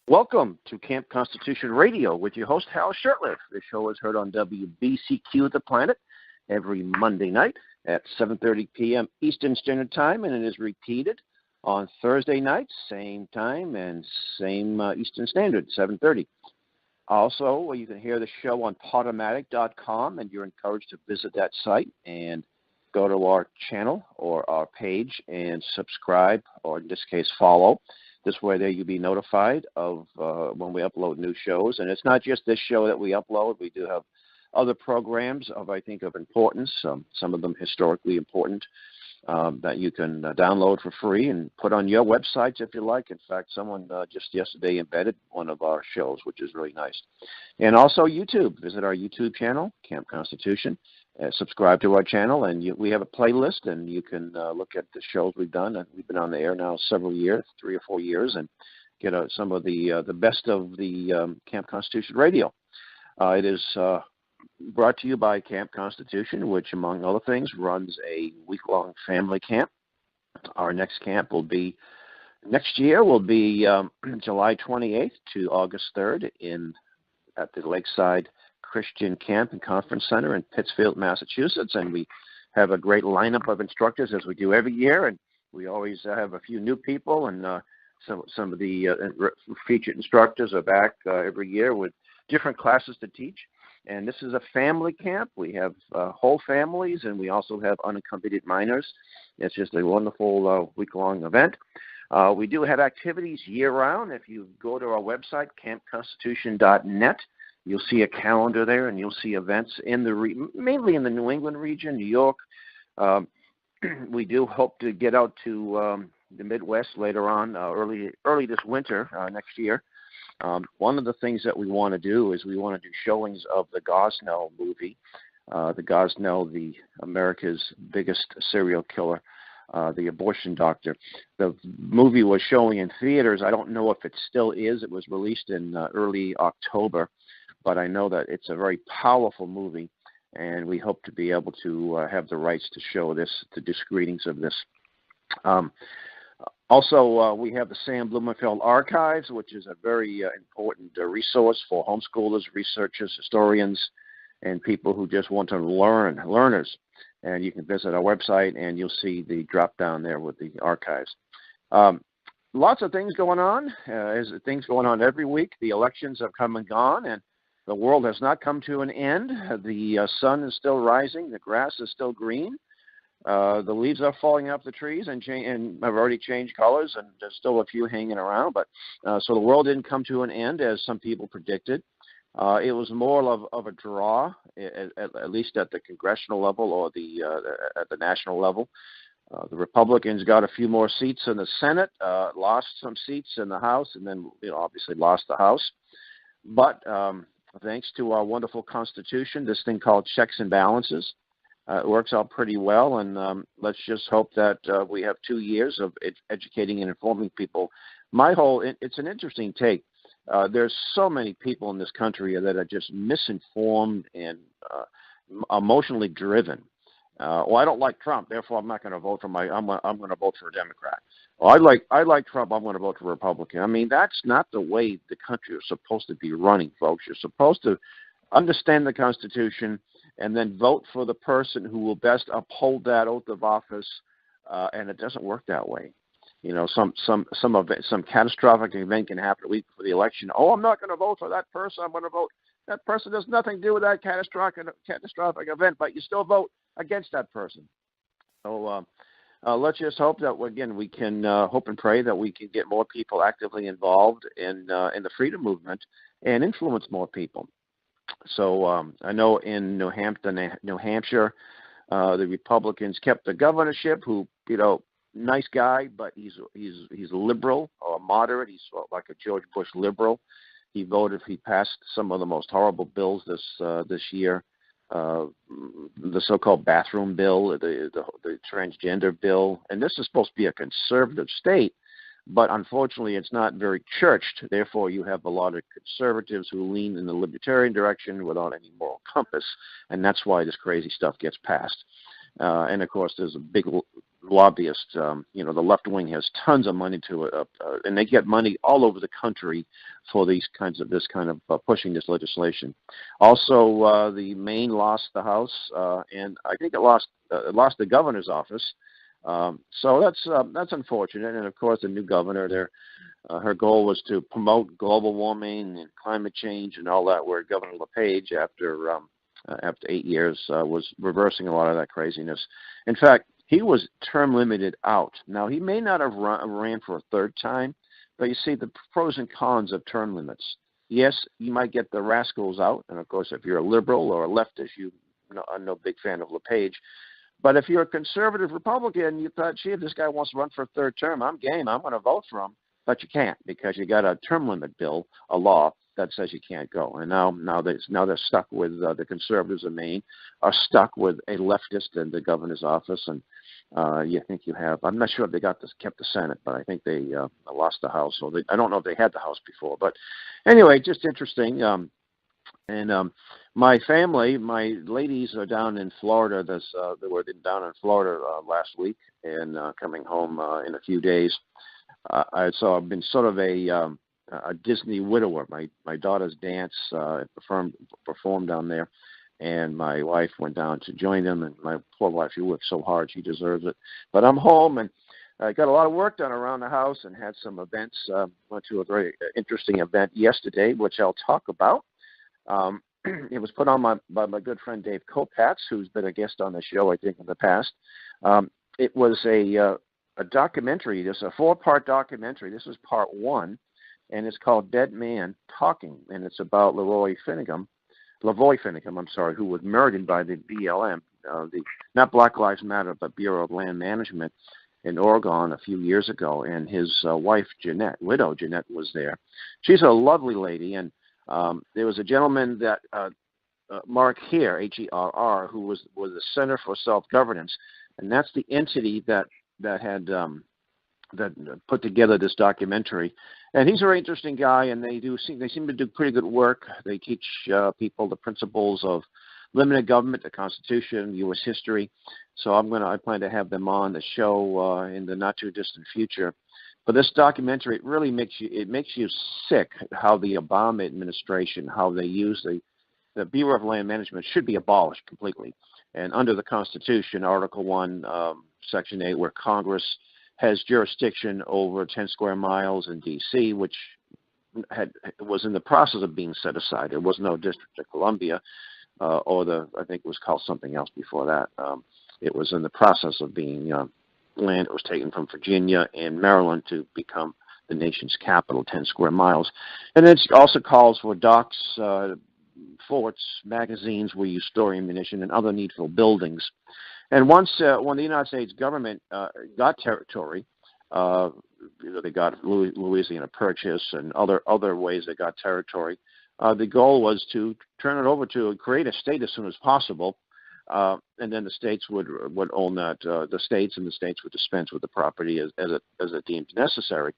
Welcome to Camp Constitution Radio with your host, Hal Shurtleff. The show is heard on WBCQ The Planet every Monday night at 7:30 p.m. Eastern Standard Time, and it is repeated on Thursday nights, same time and same Eastern Standard, 7:30. Also, you can hear the show on Podomatic.com, and you're encouraged to visit that site and go to our channel or our page and subscribe, or in this case, follow. This way there you'll be notified of when we upload new shows. And it's not just this show that we upload. We do have other programs of importance, some of them historically important, that you can download for free and put on your websites if you like. In fact, someone just yesterday embedded one of our shows, which is really nice. And also YouTube. Visit our YouTube channel, Camp Constitution. Subscribe to our channel, and we have a playlist, and you can look at the shows we've done. And we've been on the air now several years, 3 or 4 years, and get some of the best of the Camp Constitution Radio. It is brought to you by Camp Constitution, which, among other things, runs a week-long family camp. Our next camp will be next year. Will be July 28th to August 3rd at the Lakeside Christian Camp and Conference Center in Pittsfield, Massachusetts, and we have a great lineup of instructors as we do every year, and we always have a few new people, and some of the featured instructors are back every year with different classes to teach. And this is a family camp. We have whole families, and we also have unaccompanied minors. It's just a wonderful week-long event. We do have activities year-round. If you go to our website, campconstitution.net, you'll see a calendar there, and you'll see events in mainly in the New England region, New York. We do hope to get out to the Midwest later on, early this winter, next year. One of the things that we want to do is we want to do showings of the Gosnell movie, the Gosnell, the America's biggest serial killer, the abortion doctor. The movie was showing in theaters. I don't know if it still is. It was released in early October. But I know that it's a very powerful movie, and we hope to be able to have the rights to show this, to do screenings of this. Also, we have the Sam Blumenfeld Archives, which is a very important resource for homeschoolers, researchers, historians, and people who just want to learners. And you can visit our website, and you'll see the drop-down there with the archives. Lots of things going on. Things going on every week. The elections have come and gone, and the world has not come to an end. The sun is still rising. The grass is still green. The leaves are falling off the trees and have already changed colors, and there's still a few hanging around. But so the world didn't come to an end as some people predicted. It was more of a draw, at least at the congressional level or at the national level. The Republicans got a few more seats in the Senate, lost some seats in the House, and then obviously lost the House. But thanks to our wonderful Constitution, this thing called checks and balances, it works out pretty well, and let's just hope that we have 2 years of educating and informing people. It's an interesting take. There's so many people in this country that are just misinformed and emotionally driven. I don't like Trump, therefore I'm not going to vote for I'm going to vote for a Democrat. I like Trump, I'm going to vote for a Republican. I mean, that's not the way the country is supposed to be running, folks. You're supposed to understand the Constitution and then vote for the person who will best uphold that oath of office, and it doesn't work that way. Some catastrophic event can happen a week before the election. I'm not going to vote for that person. I'm going to vote. That person has nothing to do with that catastrophic event, but you still vote against that person. So let's just hope that, again, we can hope and pray that we can get more people actively involved in the freedom movement and influence more people. So I know in New Hampshire, the Republicans kept the governorship, who, nice guy, but he's liberal or moderate. He's like a George Bush liberal. He passed some of the most horrible bills this year. The so-called bathroom bill, the transgender bill, and this is supposed to be a conservative state, but unfortunately it's not very churched. Therefore, you have a lot of conservatives who lean in the libertarian direction without any moral compass, and that's why this crazy stuff gets passed. And of course, there's a big lobbyists. The left wing has tons of money and they get money all over the country for this kind of pushing this legislation. Also, the Maine lost the House, and I think it lost the governor's office. So that's unfortunate. And of course, the new governor, her goal was to promote global warming and climate change and all that. Where Governor LePage, after 8 years, was reversing a lot of that craziness. In fact, he was term limited out. Now, he may not have ran for a third time, but you see the pros and cons of term limits. Yes, you might get the rascals out, and of course, if you're a liberal or a leftist, I'm no big fan of LePage. But if you're a conservative Republican, you thought, gee, if this guy wants to run for a third term, I'm game. I'm going to vote for him. But you can't, because you got a term limit bill, a law that says you can't go. And now they're stuck with the conservatives in Maine are stuck with a leftist in the governor's office. And I'm not sure if they kept the Senate, but I think they lost the House. So I don't know if they had the House before. But anyway, just interesting. My family, my ladies are down in Florida. They were down in Florida last week and coming home in a few days. So I've been sort of a Disney widower. My daughter's dance performed down there, and my wife went down to join them. And my poor wife, she worked so hard, she deserves it. But I'm home, and I got a lot of work done around the house and had some events. Went to a very interesting event yesterday, which I'll talk about. It was put on by my good friend Dave Kopatz, who's been a guest on the show, I think, in the past. It was a documentary. There's a 4-part documentary. This is part 1, and it's called Dead Man Talking, and it's about Lavoy Finnegam, who was murdered by the BLM, not Black Lives Matter, but Bureau of Land Management in Oregon a few years ago, and his wife, widow Jeanette, was there. She's a lovely lady, and there was a gentleman that Mark Herr, Herr, who was the Center for Self-Governance, and that's the entity that had put together this documentary. And he's a very interesting guy, and they seem to do pretty good work. They teach people the principles of limited government, the Constitution, U.S. history. So I plan to have them on the show in the not too distant future. But this documentary, it really makes you sick how the Obama administration, how they use the Bureau of Land Management should be abolished completely. And under the Constitution, Article 1, Section 8, where Congress has jurisdiction over 10 square miles in D.C., which was in the process of being set aside. There was no District of Columbia, I think it was called something else before that. It was in the process of being land that was taken from Virginia and Maryland to become the nation's capital, 10 square miles. And it also calls for docks, forts, magazines where you store ammunition, and other needful buildings. And when the United States government got territory, they got Louisiana Purchase and other ways they got territory, the goal was to turn it over to create a state as soon as possible, and then the states would own that. The states would dispense with the property as it deemed necessary.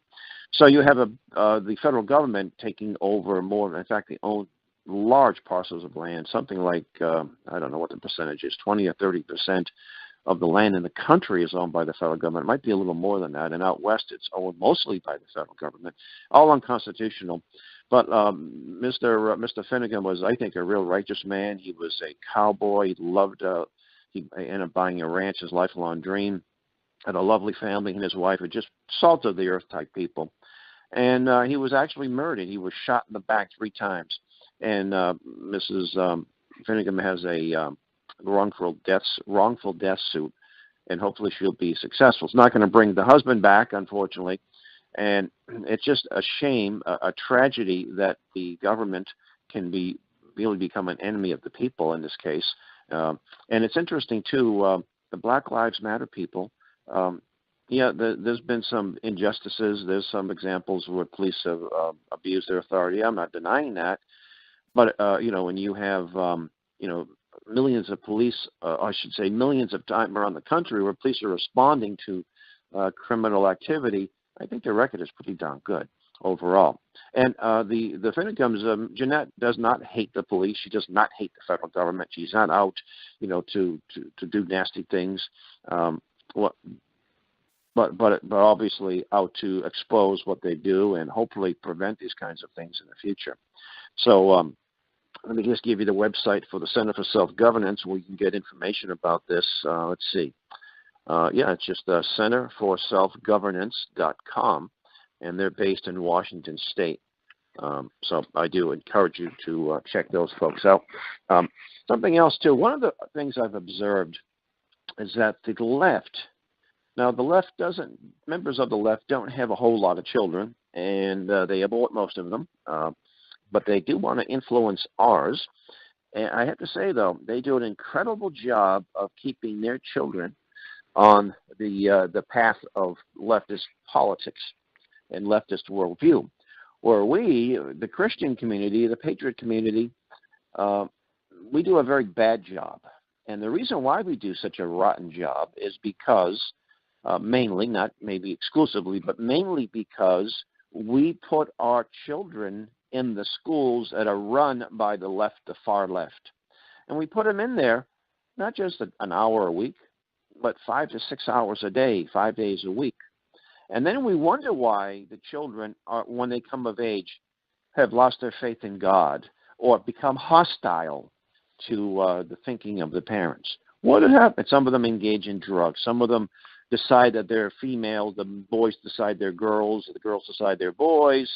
So you have the federal government taking over more. In fact, they own large parcels of land, something like, I don't know what the percentage is, 20 or 30% of the land in the country is owned by the federal government. It might be a little more than that. And out west, it's owned mostly by the federal government, all unconstitutional. But Mr. Finnegam was, I think, a real righteous man. He was a cowboy. He ended up buying a ranch, his lifelong dream. Had a lovely family, and his wife were just salt of the earth type people. And he was actually murdered. He was shot in the back 3 times. And Mrs. Finnegam has a wrongful death suit, and hopefully she'll be successful. It's not going to bring the husband back, unfortunately, and it's just a shame, a tragedy that the government can really become an enemy of the people in this case. And it's interesting too. The Black Lives Matter people. There's been some injustices. There's some examples where police have abused their authority. I'm not denying that. But, when you have, millions of police, millions of time around the country where police are responding to criminal activity, I think their record is pretty darn good overall. And the Finnegams, Jeanette does not hate the police. She does not hate the federal government. She's not out, to do nasty things. but obviously out to expose what they do and hopefully prevent these kinds of things in the future. So let me just give you the website for the Center for Self-Governance where you can get information about this. Let's see. It's just centerforselfgovernance.com, and they're based in Washington State. So I do encourage you to check those folks out. Something else, too. One of the things I've observed is that the left, now the left members of the left don't have a whole lot of children, and they abort most of them, but they do want to influence ours. And I have to say, though, they do an incredible job of keeping their children on the path of leftist politics and leftist worldview, where we, the Christian community, the patriot community, we do a very bad job. And the reason why we do such a rotten job is because, mainly, not maybe exclusively, but mainly because we put our children in the schools that are run by the left, the far left. And we put them in there, not just an hour a week, but 5 to 6 hours a day, 5 days a week. And then we wonder why the children, when they come of age, have lost their faith in God or become hostile to the thinking of the parents. What had happened? Some of them engage in drugs. Some of them decide that they're female. The boys decide they're girls. The girls decide they're boys.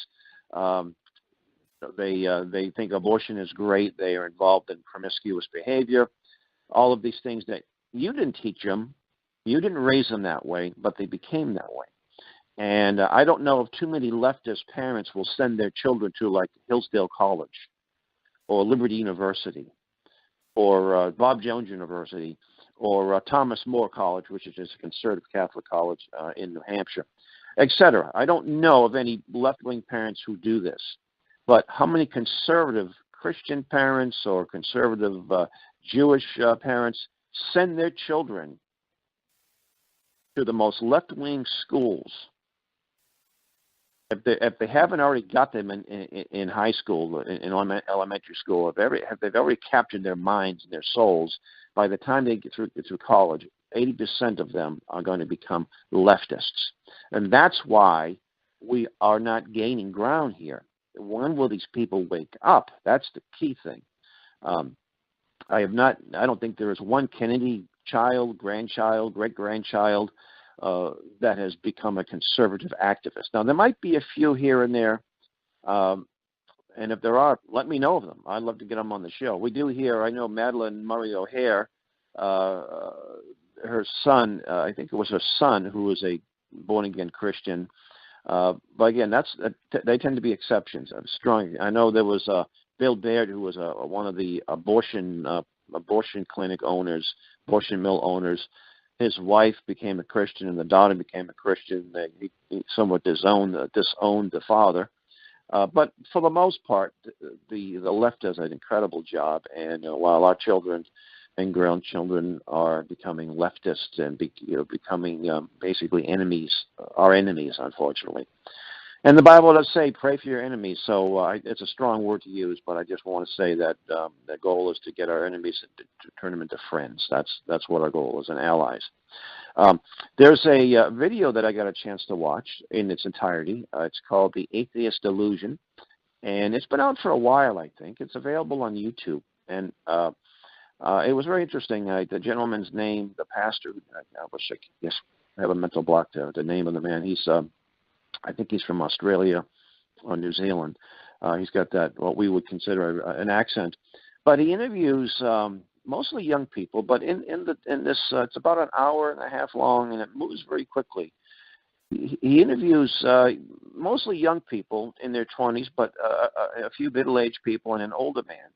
They think abortion is great. They are involved in promiscuous behavior. All of these things that you didn't teach them. You didn't raise them that way, but they became that way. And I don't know if too many leftist parents will send their children to like Hillsdale College or Liberty University or Bob Jones University or Thomas More College, which is just a conservative Catholic college in New Hampshire, etc. I don't know of any left-wing parents who do this. But how many conservative Christian parents or conservative Jewish parents send their children to the most left-wing schools? If they haven't already got them in high school, in elementary school, if they've already captured their minds and their souls, by the time they get through college, 80% of them are going to become leftists. And that's why we are not gaining ground here. When will these people wake up? That's the key thing. I don't think there is one Kennedy child, grandchild, great-grandchild that has become a conservative activist. Now, there might be a few here and there, and if there are, let me know of them. I'd love to get them on the show. We do hear, I know Madeleine Murray O'Hare, her son, I think it was her son, who was a born-again Christian. But again, they tend to be exceptions. I'm strong. I know there was Bill Baird, who was one of the abortion clinic owners, abortion mill owners. His wife became a Christian, and the daughter became a Christian. He somewhat disowned the father. But for the most part, the left does an incredible job. And while our children and grandchildren are becoming leftists and becoming basically enemies, our enemies, unfortunately. And the Bible does say, pray for your enemies. So it's a strong word to use, but I just want to say that the goal is to get our enemies to turn them into friends. That's what our goal is, and allies. There's a video that I got a chance to watch in its entirety. It's called The Atheist Delusion, and it's been out for a while, I think. It's available on YouTube, and it was very interesting. The gentleman's name, the pastor, I have a mental block there, the name of the man. I think he's from Australia or New Zealand. He's got that, what we would consider an accent. But he interviews mostly young people, but in this, it's about an hour and a half long, and it moves very quickly. He interviews mostly young people in their 20s, but a few middle-aged people and an older man.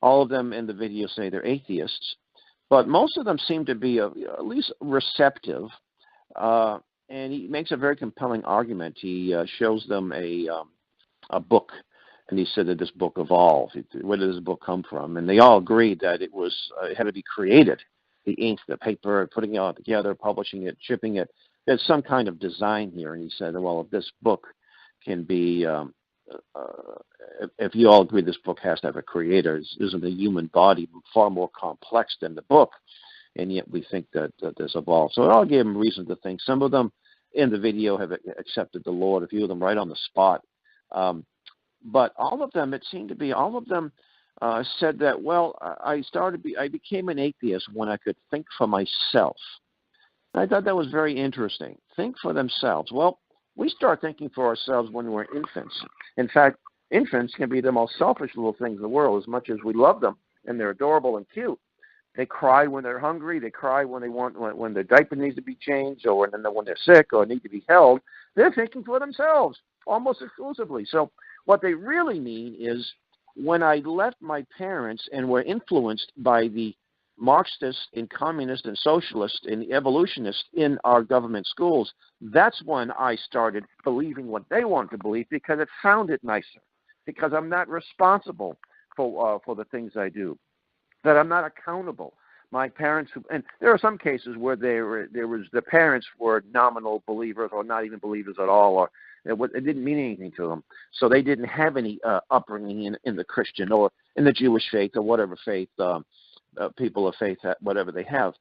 All of them in the video say they're atheists, but most of them seem to be at least receptive. And he makes a very compelling argument. He shows them a book, and he said that this book evolved. Where did this book come from? And they all agreed that it had to be created. The ink, the paper, putting it all together, publishing it, shipping it. There's some kind of design here. And he said, well, if this book can be, if you all agree this book has to have a creator, isn't the human body far more complex than the book? And yet we think that this evolved. So it all gave them reason to think. Some of them in the video have accepted the Lord, a few of them right on the spot. But all of them, it seemed to be, all of them said that, well, I became an atheist when I could think for myself. And I thought that was very interesting. Think for themselves. Well, we start thinking for ourselves when we're infants. In fact, infants can be the most selfish little things in the world, as much as we love them, and they're adorable and cute. They cry when they're hungry. They cry when when their diaper needs to be changed, or when they're sick or need to be held. They're thinking for themselves almost exclusively. So what they really mean is, when I left my parents and were influenced by the Marxists and communists and socialists and evolutionists in our government schools, that's when I started believing what they want to believe, because it sounded nicer, because I'm not responsible for the things I do, that I'm not accountable. My parents, and there are some cases where the parents were nominal believers or not even believers at all, or it didn't mean anything to them. So they didn't have any upbringing in the Christian or in the Jewish faith or whatever faith, people of faith, whatever they have.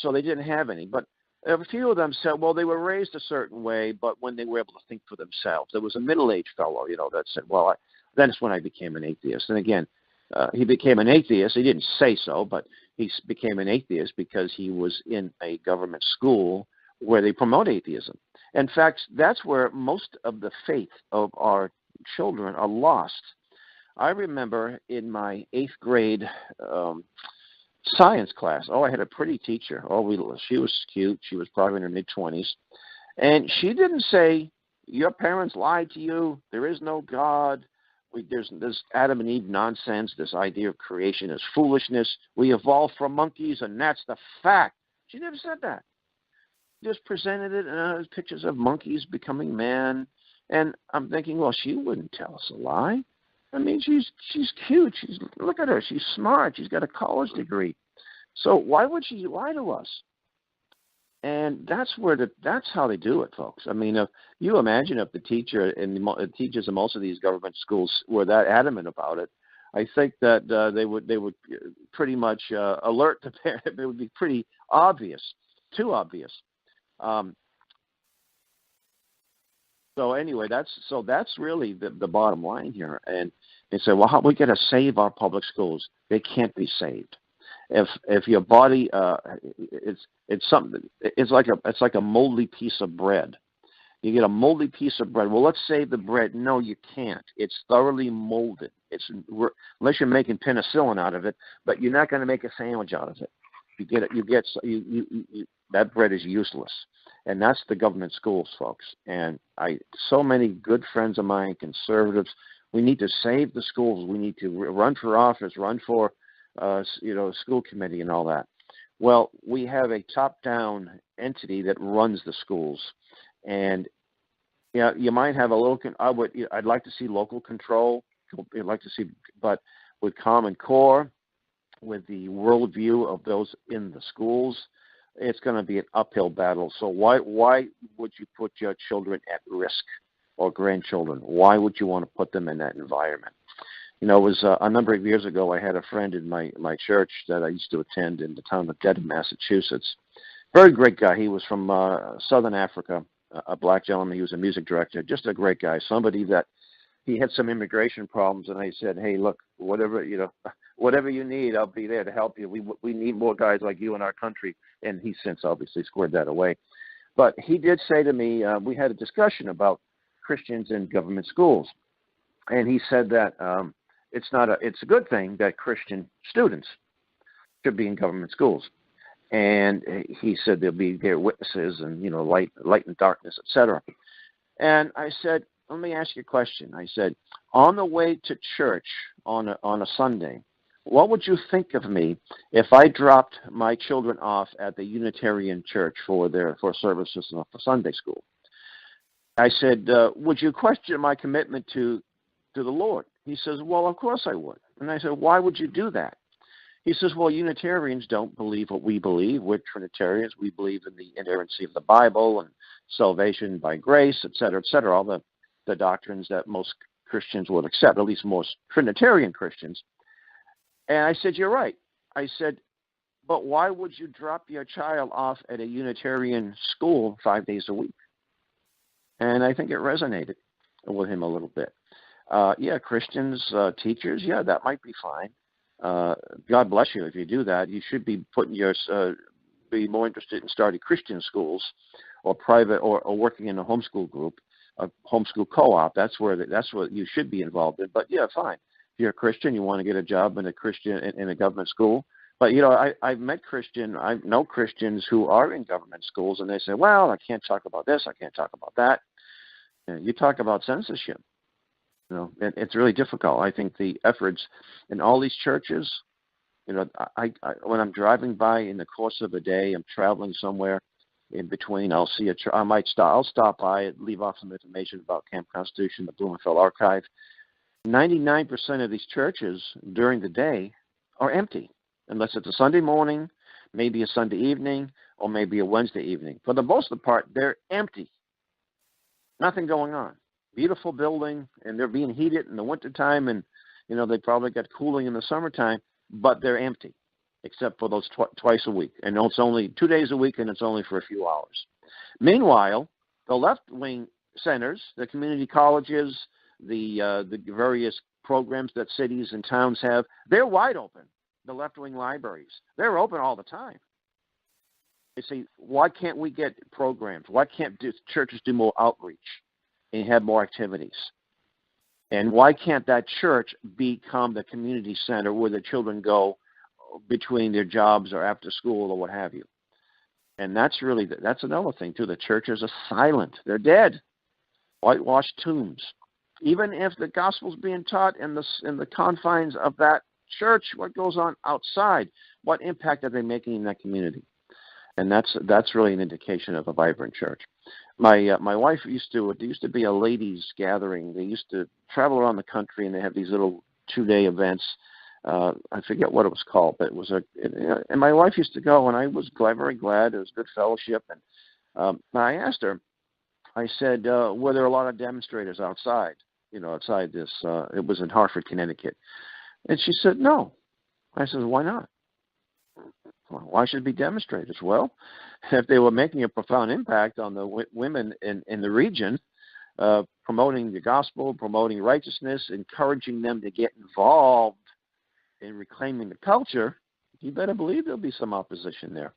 So they didn't have any. But a few of them said, well, they were raised a certain way, but when they were able to think for themselves. There was a middle-aged fellow, that said, well, that's when I became an atheist. And again, he became an atheist. He didn't say so, but he became an atheist because he was in a government school where they promote atheism. In fact, that's where most of the faith of our children are lost. I remember in my 8th grade science class, I had a pretty teacher. She was cute. She was probably in her mid-20s. And she didn't say, your parents lied to you, there is no God, there's this Adam and Eve nonsense, this idea of creation is foolishness, we evolved from monkeys, and that's the fact. She never said that. Just presented it as pictures of monkeys becoming man. And I'm thinking, well, she wouldn't tell us a lie. I mean, she's cute. Look at her. She's smart. She's got a college degree. So why would she lie to us? And that's how they do it, folks. I mean, if you imagine if the teacher and the teachers in most of these government schools were that adamant about it, I think that they would pretty much alert the parent. It would be pretty obvious, too obvious. So anyway, that's really the bottom line here. And they say, well, we got to save our public schools. They can't be saved. If your body, it's something. It's like a moldy piece of bread. You get a moldy piece of bread. Well, let's save the bread. No, you can't. It's thoroughly molded. Unless you're making penicillin out of it, but you're not going to make a sandwich out of it. That bread is useless. And that's the government schools, folks. And so many good friends of mine, conservatives, we need to save the schools. We need to run for office, run for, school committee and all that. Well, we have a top-down entity that runs the schools. And, you might have a little, I'd like to see local control. I'd like to see, but with Common Core, with the worldview of those in the schools, it's going to be an uphill battle. So why would you put your children at risk or grandchildren? Why would you want to put them in that environment? It was a number of years ago, I had a friend in my church that I used to attend in the town of Dedham, Massachusetts. Very great guy. He was from Southern Africa, a black gentleman. He was a music director, just a great guy, somebody that he had some immigration problems. And I said, hey, look, whatever you need, I'll be there to help you. We need more guys like you in our country. And he's since obviously squared that away. But he did say to me, we had a discussion about Christians in government schools. And he said that it's a good thing that Christian students should be in government schools. And he said they'll be their witnesses and, light and darkness, etc. And I said, let me ask you a question. I said, on the way to church on a Sunday, what would you think of me if I dropped my children off at the Unitarian Church for services for Sunday school? I said, would you question my commitment to the Lord? He says, well, of course I would. And I said, why would you do that? He says, well, Unitarians don't believe what we believe. We're Trinitarians. We believe in the inerrancy of the Bible and salvation by grace, et cetera, all the doctrines that most Christians would accept, at least most Trinitarian Christians. And I said, you're right. I said, but why would you drop your child off at a Unitarian school 5 days a week? And I think it resonated with him a little bit. Christians, teachers, that might be fine. God bless you if you do that. You should be be more interested in starting Christian schools or private or working in a homeschool group, a homeschool co-op. That's what you should be involved in. But fine. If you're a Christian, you want to get a job in a government school. But I've I know Christians who are in government schools, and they say, well, I can't talk about this, I can't talk about that. You talk about censorship. It's really difficult. I think the efforts in all these churches, I when I'm driving by in the course of a day, I'm traveling somewhere in between, I'll see I'll stop by, leave off some information about Camp Constitution, the Blumenfeld Archive. 99% of these churches during the day are empty, unless it's a Sunday morning, maybe a Sunday evening, or maybe a Wednesday evening. For the most part, they're empty. Nothing going on. Beautiful building, and they're being heated in the wintertime, and they probably got cooling in the summertime, but they're empty, except for those twice a week. And it's only 2 days a week, and it's only for a few hours. Meanwhile, the left-wing centers, the community colleges, the various programs that cities and towns have, they're wide open. The left-wing libraries, they're open all the time. You see, why can't we get programs? Why can't churches do more outreach and have more activities? And why can't that church become the community center where the children go between their jobs or after school or what have you? And that's another thing, too. The churches are silent. They're dead. Whitewashed tombs. Even if the gospel's being taught in the confines of that church, what goes on outside? What impact are they making in that community? And that's really an indication of a vibrant church. My wife there used to be a ladies' gathering. They used to travel around the country, and they have these little 2-day events. I forget what it was called, but it was and my wife used to go, and I was very glad. It was good fellowship. And I asked her, I said, were there a lot of demonstrators outside? Outside this, it was in Hartford, Connecticut. And she said, no. I said, why not? Why should it be demonstrators? Well, if they were making a profound impact on the women in the region, promoting the gospel, promoting righteousness, encouraging them to get involved in reclaiming the culture, you better believe there'll be some opposition there.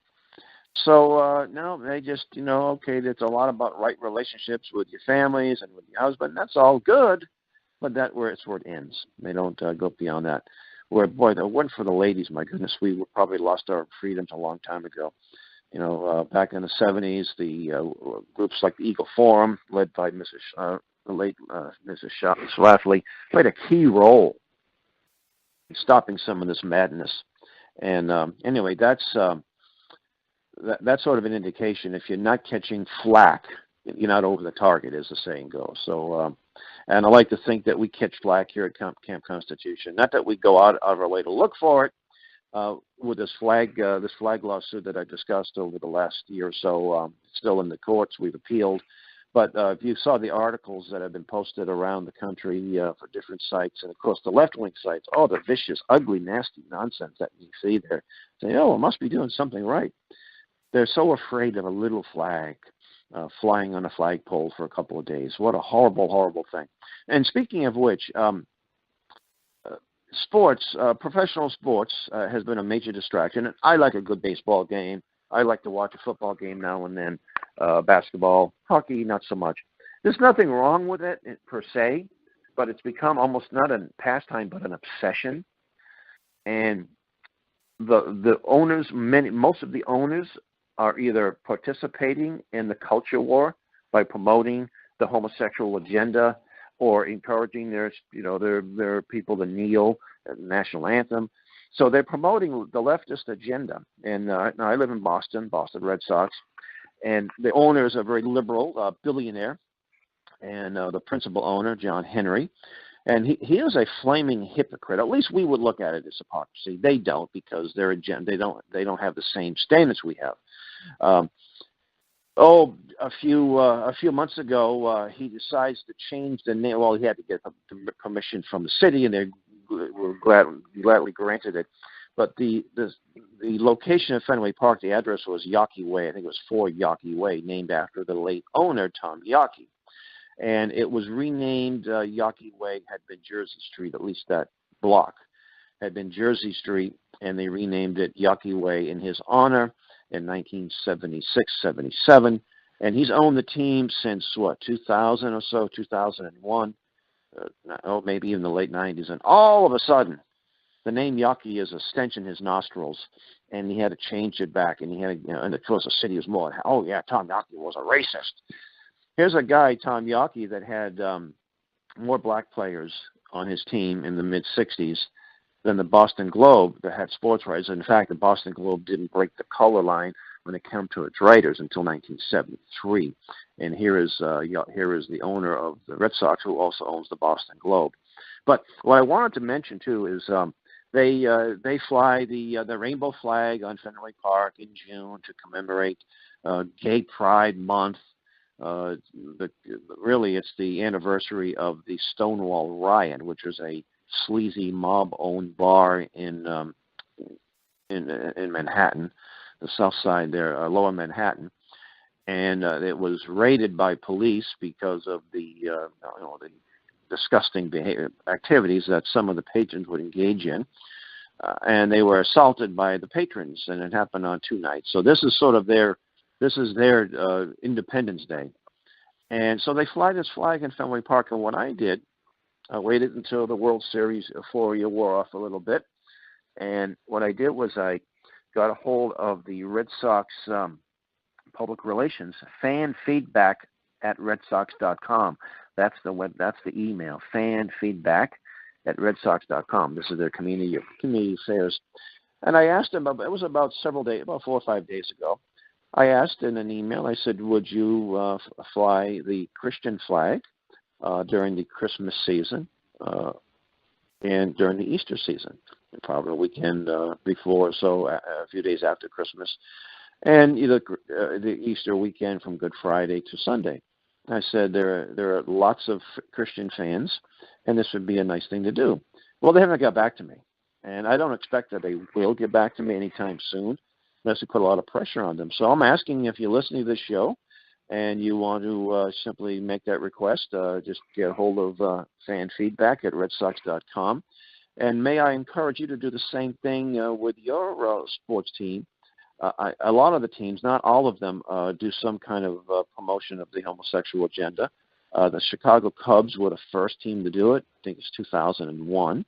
So, no, they just, okay, there's a lot about right relationships with your families and with your husband. That's all good, but that's where it ends. They don't go beyond that. Where, boy, the one for the ladies, my goodness, we probably lost our freedoms a long time ago. Back in the 70s, the groups like the Eagle Forum, led by the late Mrs. Schlafly, played a key role in stopping some of this madness. And anyway, that's sort of an indication. If you're not catching flack, you're not over the target, as the saying goes. So, and I like to think that we catch flack here at Camp Constitution. Not that we go out of our way to look for it. With this flag lawsuit that I discussed over the last year or so, still in the courts. We've appealed. But if you saw the articles that have been posted around the country for different sites, and of course the left-wing sites, the vicious, ugly, nasty nonsense that you see there, saying, it must be doing something right. They're so afraid of a little flag flying on a flagpole for a couple of days. What a horrible, horrible thing. And speaking of which, sports, professional sports has been a major distraction. And I like a good baseball game. I like to watch a football game now and then, basketball, hockey, not so much. There's nothing wrong with it per se, but it's become almost not a pastime but an obsession. And the owners, most of the owners are either participating in the culture war by promoting the homosexual agenda or encouraging their people to kneel at the national anthem. So they're promoting the leftist agenda. And I live in Boston Red Sox, and the owner is a very liberal billionaire, and the principal owner, John Henry. And he is a flaming hypocrite. At least we would look at it as hypocrisy. They don't, because their agenda, they don't have the same standards we have. A few months ago, he decides to change the name. Well, he had to get permission from the city, and they were gladly granted it. But the location of Fenway Park, the address was Yawkey Way. I think it was 4 Yawkey Way, named after the late owner, Tom Yawkey. And it was renamed Yawkey Way, had been Jersey Street, at least that block had been Jersey Street, and they renamed it Yawkey Way in his honor in 1976-77. And he's owned the team since, 2000 or so, 2001, maybe even the late 90s. And all of a sudden, the name Yawkey is a stench in his nostrils, and he had to change it back. And he had to, and of course the city was more, oh yeah, Tom Yawkey was a racist. Here's a guy, Tom Yawkey, that had more black players on his team in the mid-'60s than the Boston Globe that had sports writers. In fact, the Boston Globe didn't break the color line when it came to its writers until 1973. And here is the owner of the Red Sox, who also owns the Boston Globe. But what I wanted to mention too is they fly the rainbow flag on Fenway Park in June to commemorate Gay Pride Month. Really, it's the anniversary of the Stonewall Riot, which was a sleazy mob-owned bar in Manhattan, the South Side there, Lower Manhattan, and it was raided by police because of the the disgusting activities that some of the patrons would engage in, and they were assaulted by the patrons, and it happened on 2 nights. So this is sort of their Independence Day, and so they fly this flag in Fenway Park. And what I did, I waited until the World Series euphoria wore off a little bit, and what I did was I got a hold of the Red Sox public relations, fan feedback at redsox.com. That's the email, fan feedback at redsox.com. This is their community affairs. And I asked them, it was about 4 or 5 days ago, I asked in an email, I said, would you fly the Christian flag during the Christmas season and during the Easter season, probably a weekend before, so a few days after Christmas, and either the Easter weekend from Good Friday to Sunday. I said there are lots of Christian fans, and this would be a nice thing to do. Well, they haven't got back to me, and I don't expect that they will get back to me anytime soon unless we put a lot of pressure on them. So I'm asking, if you're listening to this show and you want to simply make that request, just get a hold of fan feedback at redsox.com. And may I encourage you to do the same thing with your sports team. A lot of the teams, not all of them, do some kind of promotion of the homosexual agenda. The Chicago Cubs were the first team to do it. I think it's 2001.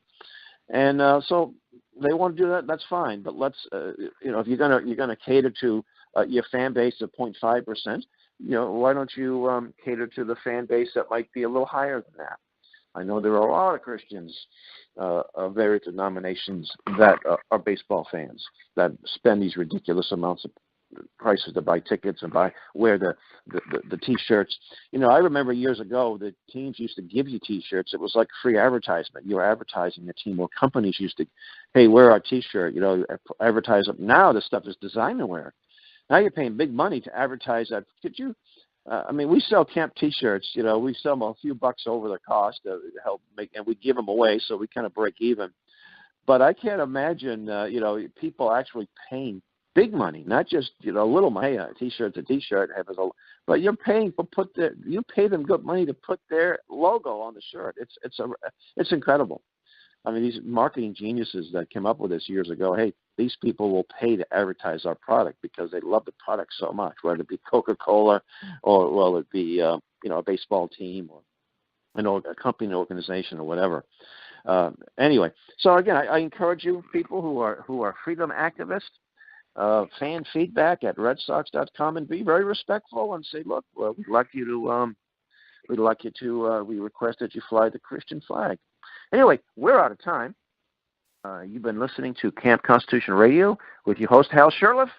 And so they want to do that. That's fine. But let's, if you're gonna cater to your fan base of 0.5%, why don't you cater to the fan base that might be a little higher than that? I know there are a lot of Christians of various denominations that are baseball fans that spend these ridiculous amounts of prices to buy tickets and wear the T-shirts. I remember years ago the teams used to give you T-shirts. It was like free advertisement. You were advertising the team, or companies used to, hey, wear our T-shirt. Advertise it. Now this stuff is designer wear. Now you're paying big money to advertise that. Could you? We sell camp T-shirts. We sell them a few bucks over the cost to help make, and we give them away, so we kind of break even. But I can't imagine, people actually paying big money, not just little money. A T-shirt's a T-shirt, but you're paying you pay them good money to put their logo on the shirt. It's incredible. These marketing geniuses that came up with this years ago, hey, these people will pay to advertise our product because they love the product so much, whether it be Coca-Cola or will it be a baseball team or a company, organization, or whatever. Anyway, so again, I encourage you, people who are freedom activists, fan feedback at redsox.com, and be very respectful and say, look, we request that you fly the Christian flag. Anyway, we're out of time. You've been listening to Camp Constitution Radio with your host, Hal Shurtleff.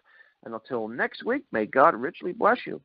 And until next week, may God richly bless you.